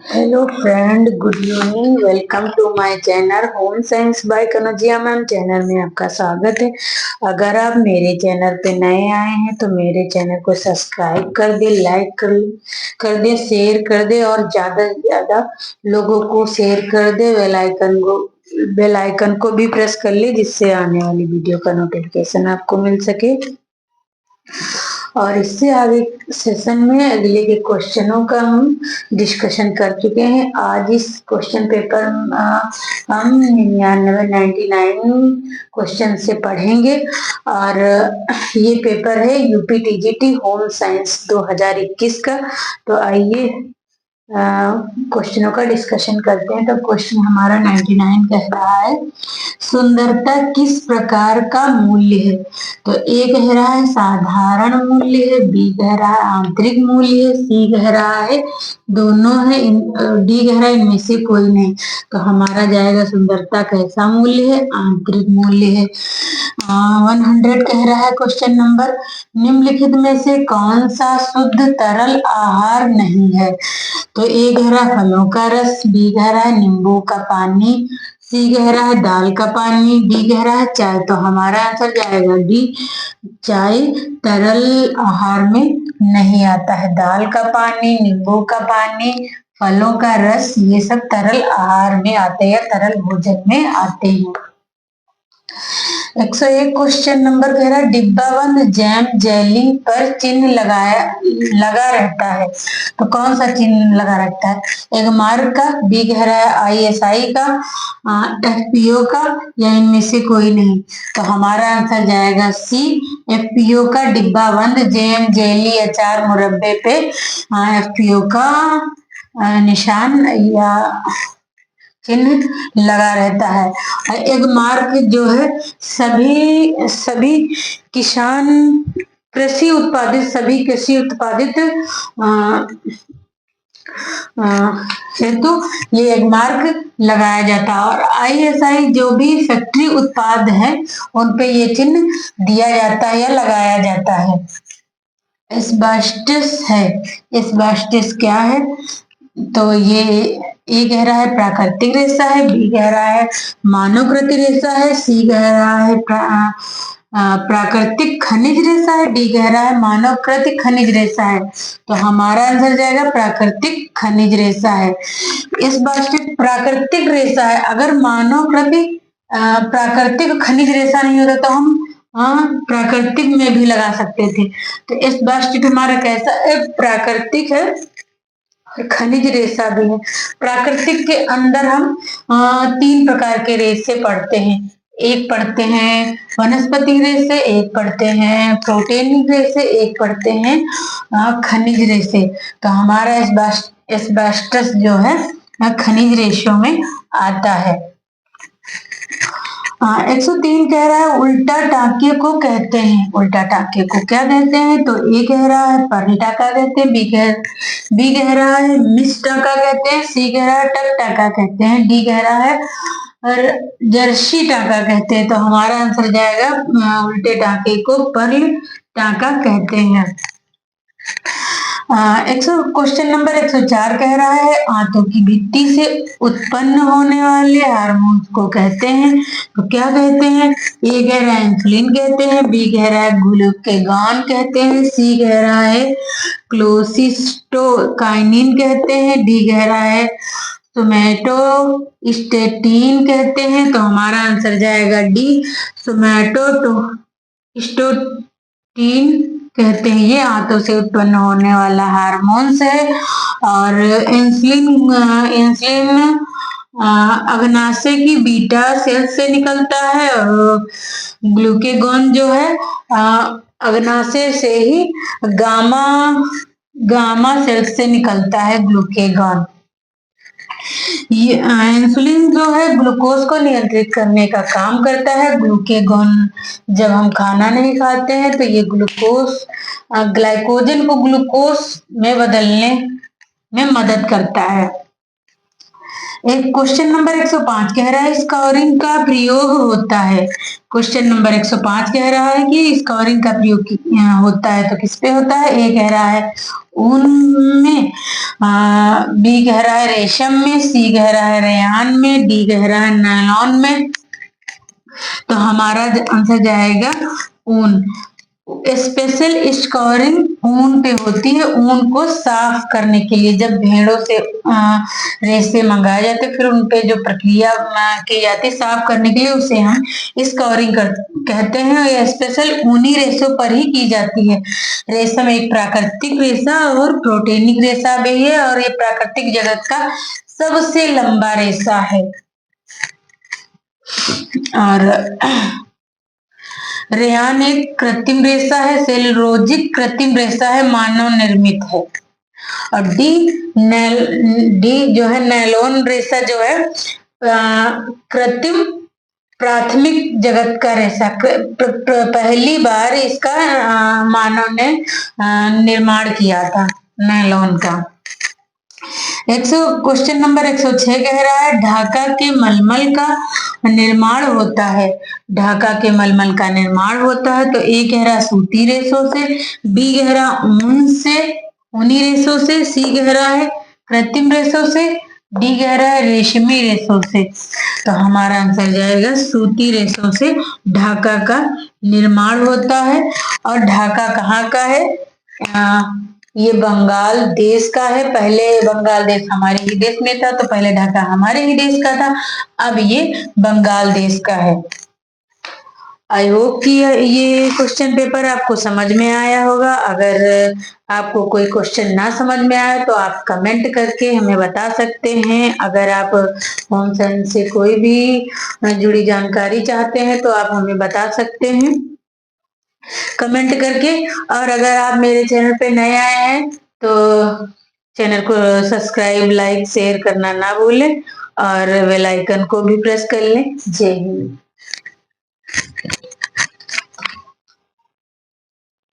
Hello friend, good evening. Welcome to my channel home science by Kanaujia ma'am. Channel में आपका स्वागत है। अगर आप मेरे चैनल पे नए आए हैं तो मेरे चैनल को सब्सक्राइब कर दे, लाइक कर दे, शेयर कर दे और ज्यादा से ज्यादा लोगों को शेयर कर दे। बेल आइकन को भी प्रेस कर ले, जिससे आने वाली वीडियो का नोटिफिकेशन आपको मिल सके। और इससे आगे सेशन में अगले के क्वेश्चनों का हम डिस्कशन कर चुके हैं। आज इस क्वेश्चन पेपर हम 99 क्वेश्चन से पढ़ेंगे। और ये पेपर है यूपी टीजीटी होम साइंस 2021 का। तो आइए क्वेश्चनों का डिस्कशन करते हैं। तो क्वेश्चन हमारा 99 कह रहा है, सुंदरता किस प्रकार का मूल्य है? तो ए कह रहा है साधारण मूल्य है, बी कह रहा है आंतरिक मूल्य है, सी कह रहा है दोनों है, डी कह रहा है इनमें से कोई नहीं। तो हमारा जाएगा सुंदरता कैसा मूल्य है? आंतरिक मूल्य है। 100 कह रहा है क्वेश्चन नंबर, निम्नलिखित में से कौन सा शुद्ध तरल आहार नहीं है? तो ए कह रहा है फलों का रस, बी कह रहा है नींबू का पानी, सी कह रहा है दाल का पानी, डी कह रहा है चाय। तो हमारा आंसर जाएगा डी, चाय तरल आहार में नहीं आता है। दाल का पानी, नींबू का पानी, फलों का रस, ये सब तरल आहार में आते हैं या तरल भोजन में आते हैं। 101 क्वेश्चन नंबर कह रहा है, डिब्बाबंद जैम जेली पर चिन्ह लगा रहता है। तो कौन सा चिन्ह लगा रहता है? एक मार्क का, बी कह रहा है आईएसआई का, एफपीओ का, या इनमें से कोई नहीं। तो हमारा आंसर जाएगा सी, एफपीओ का। डिब्बाबंद जैम जेली अचार मुरब्बे पे एफपीओ का निशान या चिन्ह लगा रहता है। एक मार्क जो है सभी किसान कृषि उत्पादित हेतु ये एक मार्क लगाया जाता है। और आईएसआई जो भी फैक्ट्री उत्पाद है उन पे ये चिन्ह दिया जाता है या लगाया जाता है। एस्बेस्टस है, एस्बेस्टस क्या है? तो ये कह रहा है प्राकृतिक रेशा है, बी कह रहा है मानवकृत रेशा है, सी कह रहा है प्राकृतिक खनिज रेशा है, डी कह रहा है मानवकृत खनिज रेशा है। तो हमारा आंसर जाएगा प्राकृतिक खनिज रेशा है। इस बात से प्राकृतिक रेशा है। अगर मानवकृत प्राकृतिक खनिज रेशा नहीं होता तो हम प्राकृतिक में भी लगा सकते थे। तो इस बास्केट हमारा कैसा है? प्राकृतिक है और खनिज रेशा भी है। प्राकृतिक के अंदर हम 3 प्रकार के रेशे पढ़ते हैं। एक पढ़ते हैं वनस्पति रेशे, एक पढ़ते हैं प्रोटीन रेशे, एक पढ़ते हैं खनिज रेशे। तो हमारा एस्बेस्टस जो है खनिज रेशों में आता है। 103 कह रहा है उल्टा टाके को कहते हैं। उल्टा टाके को क्या कहते हैं? तो ए कह रहा है पर्ल टाका कहते हैं, बी कह रहा है मिस टाका कहते हैं, सी कह रहा है टक टाका कहते हैं, डी कह रहा है और जर्सी टाका कहते हैं। तो हमारा आंसर जाएगा उल्टे टाके को पर्ल टाका कहते हैं। क्वेश्चन नंबर 104 कह रहा है आंतों की भित्ति से उत्पन्न होने वाले हार्मोन्स को कहते हैं। तो क्या कहते हैं? ए कह रहा है इंसुलिन कहते हैं, बी कह रहा है ग्लूकेगॉन कहते हैं, सी कह रहा है क्लोसिस्टोकाइनिन कहते हैं, डी कह रहा है सोमैटोस्टेटिन कहते हैं। तो हमारा आंसर जाएगा डी, सोमैटोस्टेटिन कहते हैं। ये आंतों से उत्पन्न होने वाला हार्मोन्स है। और इंसुलिन अग्नाशय की बीटा सेल से निकलता है और ग्लूकेगॉन जो है अग्नाशय से ही गामा सेल से निकलता है ग्लूकेगॉन। ये इंसुलिन जो है ग्लूकोज को नियंत्रित करने का काम करता है। ग्लूकेगॉन जब हम खाना नहीं खाते हैं तो ये ग्लाइकोजन को ग्लूकोज में बदलने में मदद करता है। एक क्वेश्चन नंबर 105 कह रहा है स्कोरिंग का प्रयोग होता है। क्वेश्चन नंबर 105 कह रहा है कि स्कोरिंग का प्रयोग होता है तो किस पे होता है। ए कह रहा है ऊन में, बी कह रहा है रेशम में, सी कह रहा है रेयान में, डी कह रहा है नायलॉन में। तो हमारा आंसर जाएगा ऊन। स्पेशल स्कोरिंग ऊन पे होती है, ऊन को साफ करने के लिए। जब भेड़ों से रेशे मंगाए जाते फिर उन पे जो प्रक्रिया की जाती है साफ करने के लिए, उसे हम स्कोरिंग कहते हैं। और ये स्पेशल ऊनी रेशों पर ही की जाती है। रेशम एक प्राकृतिक रेशा और प्रोटीनिक रेशा भी है और ये प्राकृतिक जगत का सबसे लंबा रेशा है। और रेयान एक कृत्रिम रेशा है, सेलुलोजिक कृत्रिम रेशा है, मानव निर्मित है। और डी जो है नायलॉन रेशा जो है कृत्रिम प्राथमिक जगत का रेशा। पहली बार इसका मानव ने निर्माण किया था नायलॉन का। क्वेश्चन नंबर 106 कह रहा है ढाका के मलमल का निर्माण होता है। ढाका के मलमल का निर्माण होता है तो ए कह रहा सूती रेशों से, बी कह रहा ऊन से, ऊनी रेशों से, सी कह रहा है कृत्रिम रेशों से, डी कह रहा है रेशमी रेशों से। तो हमारा आंसर जाएगा सूती रेशों से ढाका का निर्माण होता है। और ढाका कहाँ का है? ये बंगाल देश का है। पहले बंगाल देश हमारे ही देश में था, तो पहले ढाका हमारे ही देश का था, अब ये बंगाल देश का है। आई होप कि ये क्वेश्चन पेपर आपको समझ में आया होगा। अगर आपको कोई क्वेश्चन ना समझ में आया तो आप कमेंट करके हमें बता सकते हैं। अगर आप होम साइंस से कोई भी जुड़ी जानकारी चाहते हैं तो आप हमें बता सकते हैं कमेंट करके। और अगर आप मेरे चैनल पे नए आए हैं तो चैनल को सब्सक्राइब, लाइक, शेयर करना ना भूलें और बेल आइकन को भी प्रेस कर लें। जय हिंद।